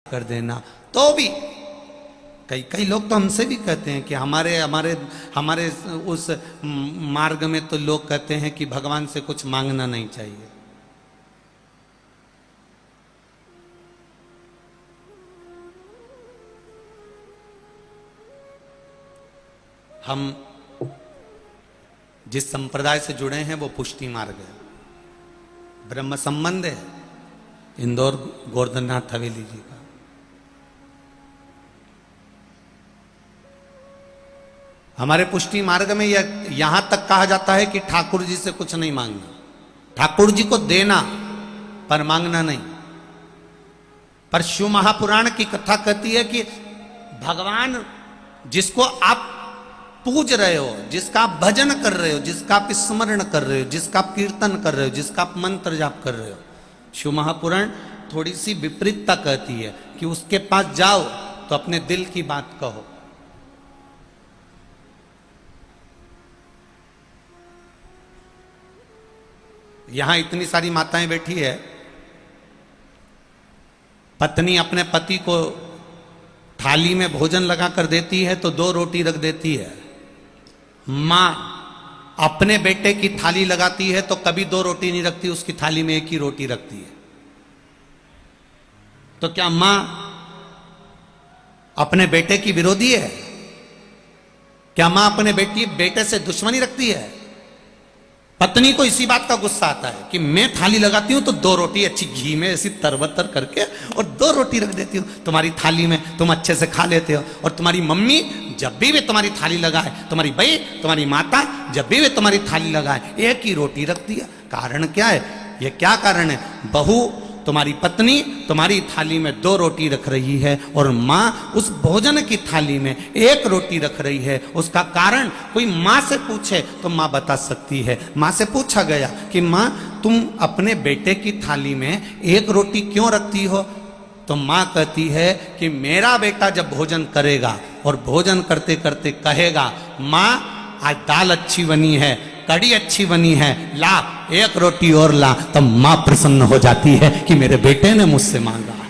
कर देना। तो भी कई कई लोग तो हमसे भी कहते हैं कि हमारे हमारे हमारे उस मार्ग में तो लोग कहते हैं कि भगवान से कुछ मांगना नहीं चाहिए। हम जिस संप्रदाय से जुड़े हैं वो पुष्टि मार्ग है, ब्रह्म संबंध है, इंदौर गोवर्धननाथ हवेली जी का। हमारे पुष्टि मार्ग में यहां तक कहा जाता है कि ठाकुर जी से कुछ नहीं मांगना, ठाकुर जी को देना पर मांगना नहीं। पर शिव महापुराण की कथा कहती है कि भगवान जिसको आप पूज रहे हो, जिसका आप भजन कर रहे हो, जिसका आप स्मरण कर रहे हो, जिसका आप कीर्तन कर रहे हो, जिसका आप मंत्र जाप कर रहे हो, शिव महापुराण थोड़ी सी विपरीतता कहती है कि उसके पास जाओ तो अपने दिल की बात कहो। यहां इतनी सारी माताएं बैठी है, पत्नी अपने पति को थाली में भोजन लगा कर देती है तो 2 रोटी रख देती है। मां अपने बेटे की थाली लगाती है तो कभी 2 रोटी नहीं रखती, उसकी थाली में 1 ही रोटी रखती है। तो क्या मां अपने बेटे की विरोधी है? क्या मां अपने बेटे से दुश्मनी रखती है? पत्नी को इसी बात का गुस्सा आता है कि मैं थाली लगाती हूं तो 2 रोटी अच्छी घी में ऐसी तरबतर करके और 2 रोटी रख देती हूं तुम्हारी थाली में, तुम अच्छे से खा लेते हो। और तुम्हारी मम्मी जब भी वे तुम्हारी थाली लगाए, तुम्हारी बहन, तुम्हारी माता जब भी वे तुम्हारी थाली लगाए 1 ही रोटी रखती है। कारण क्या है? ये क्या कारण है? बहू तुम्हारी पत्नी तुम्हारी थाली में 2 रोटी रख रही है और मां उस भोजन की थाली में 1 रोटी रख रही है। उसका कारण कोई मां से पूछे तो मां बता सकती है। मां से पूछा गया कि मां तुम अपने बेटे की थाली में 1 रोटी क्यों रखती हो? तो मां कहती है कि मेरा बेटा जब भोजन करेगा और भोजन करते करते कहेगा मां आज दाल अच्छी बनी है, कड़ी अच्छी बनी है, ला 1 रोटी और ला, तब मां प्रसन्न हो जाती है कि मेरे बेटे ने मुझसे मांगा है।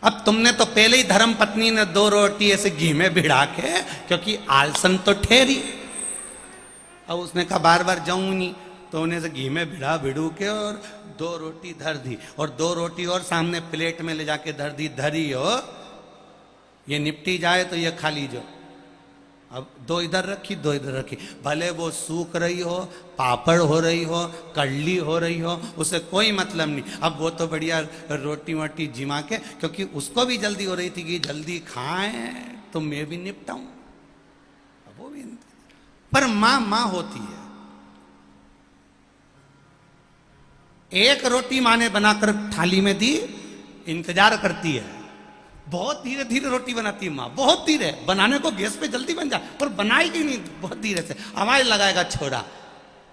अब तुमने तो पहले ही धर्म पत्नी ने 2 रोटी ऐसे घी में भिड़ा के, क्योंकि आलसन तो ठहरी, अब उसने कहा बार बार जाऊं नहीं, तो उन्हें से घी में भिड़ू के और 2 रोटी धर दी और 2 रोटी और सामने प्लेट में ले जाके धर दी। धरी हो ये निपटी जाए तो ये खा लीजिए। अब 2 इधर रखी, 2 इधर रखी, भले वो सूख रही हो, पापड़ हो रही हो, कड़ली हो रही हो, उसे कोई मतलब नहीं। अब वो तो बढ़िया रोटी वोटी जिमा के, क्योंकि उसको भी जल्दी हो रही थी कि जल्दी खाएं तो मैं भी निपटाऊं। अब वो भी, पर मां मां होती है। 1 रोटी मां ने बनाकर थाली में दी, इंतजार करती है। बहुत धीरे धीरे रोटी बनाती है मां, बहुत धीरे, बनाने को गैस पे जल्दी बन जाए पर बनाएगी नहीं, बहुत धीरे से आवाज लगाएगा छोरा,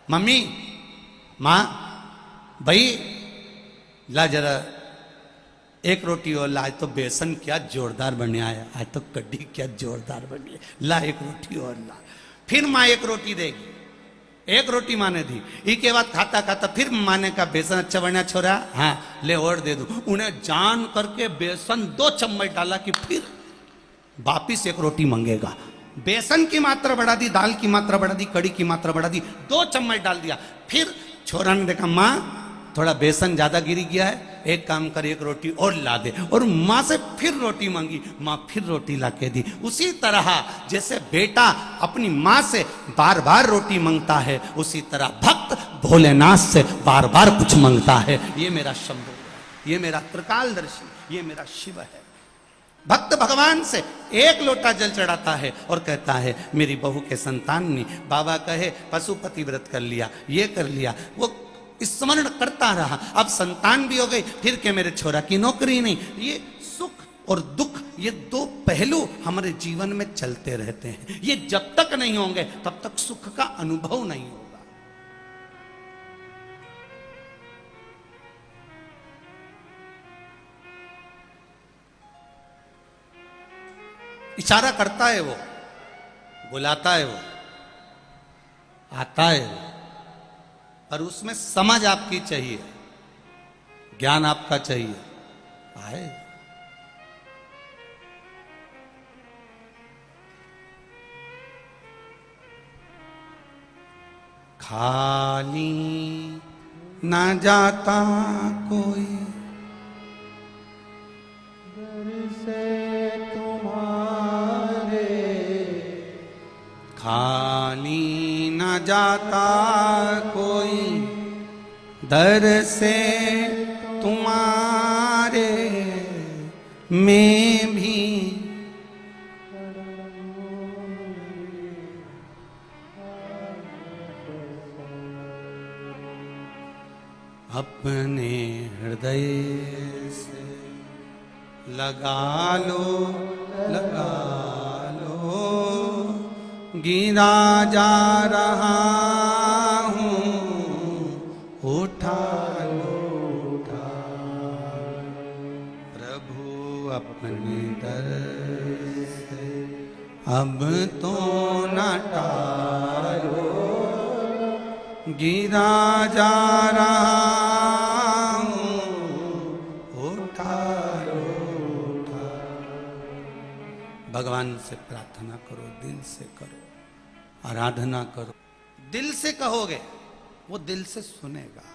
मम्मी मां भाई ला जरा 1 रोटी और ला। आज तो बेसन क्या जोरदार बने आया, आज तो कड्डी क्या जोरदार बनी है, ला 1 रोटी और ला। फिर मां 1 रोटी देगी, 1 रोटी मां ने दी। इसके बाद खाता खाता फिर मां ने कहा बेसन अच्छा बना छोरा, हाँ ले और दे दो। उन्हें जान करके बेसन 2 चम्मच डाला कि फिर वापिस 1 रोटी मांगेगा। बेसन की मात्रा बढ़ा दी, दाल की मात्रा बढ़ा दी, कड़ी की मात्रा बढ़ा दी, 2 चम्मच डाल दिया। फिर छोरा ने देखा मां थोड़ा बेसन ज्यादा गिरी गया है, एक काम कर 1 रोटी और ला दे, और मां से फिर रोटी मांगी, मां फिर रोटी ला के दी। उसी तरह जैसे बेटा अपनी मां से बार बार रोटी मांगता है, उसी तरह भक्त भोलेनाथ से बार बार कुछ मांगता है। ये मेरा शंभु है, ये मेरा त्रिकालदर्शी, ये मेरा शिव है। भक्त भगवान से 1 लोटा जल चढ़ाता है और कहता है मेरी बहू के संतान ने, बाबा कहे पशुपति व्रत कर लिया, ये कर लिया, वो स्मरण करता रहा, अब संतान भी हो गई, फिर के मेरे छोरा की नौकरी नहीं। ये सुख और दुख, ये 2 पहलू हमारे जीवन में चलते रहते हैं। ये जब तक नहीं होंगे तब तक सुख का अनुभव नहीं होगा। इशारा करता है वो, बुलाता है वो, आता है वो, पर उसमें समझ आपकी चाहिए, ज्ञान आपका चाहिए। आए। खाली ना जाता कोई दर से तुम्हारे, खाली ना जाता कोई दर से तुम्हारे, मैं भी अपने हृदय से लगा लो, लगा लो, गिरा जा रहा हूँ, उठा लो, उठा लो। प्रभु अपने दर से अब तो न टालो, गिरा जा रहा हूँ, उठा लो, उठा लो। भगवान से प्रार्थना करो, दिल से करो, आराधना करो। दिल से कहोगे वो दिल से सुनेगा।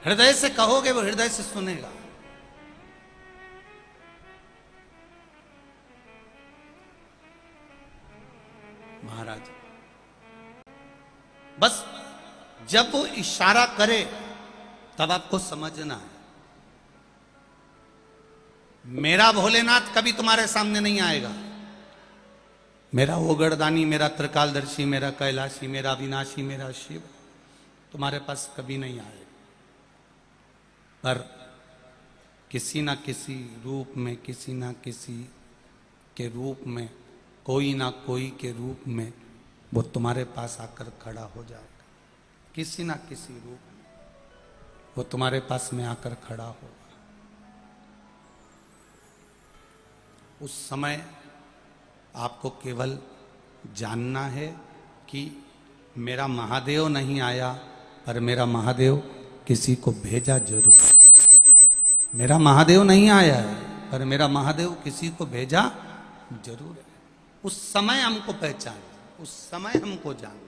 हृदय से कहोगे वो हृदय से सुनेगा। महाराज बस जब वो इशारा करे तब आपको समझना है, मेरा भोलेनाथ कभी तुम्हारे सामने नहीं आएगा, मेरा ओगड़दानी, मेरा त्रिकालदर्शी, मेरा कैलाशी, मेरा विनाशी, मेरा शिव तुम्हारे पास कभी नहीं आएगा। पर किसी ना किसी रूप में, किसी ना किसी के रूप में, कोई ना कोई के रूप में वो तुम्हारे पास आकर खड़ा हो जाएगा। किसी ना किसी रूप में वो तुम्हारे पास में आकर खड़ा होगा। उस समय आपको केवल जानना है कि मेरा महादेव नहीं आया, पर मेरा महादेव किसी को भेजा जरूर। मेरा महादेव नहीं आया है, पर मेरा महादेव किसी को भेजा जरूर है। उस समय हमको पहचान, उस समय हमको जान।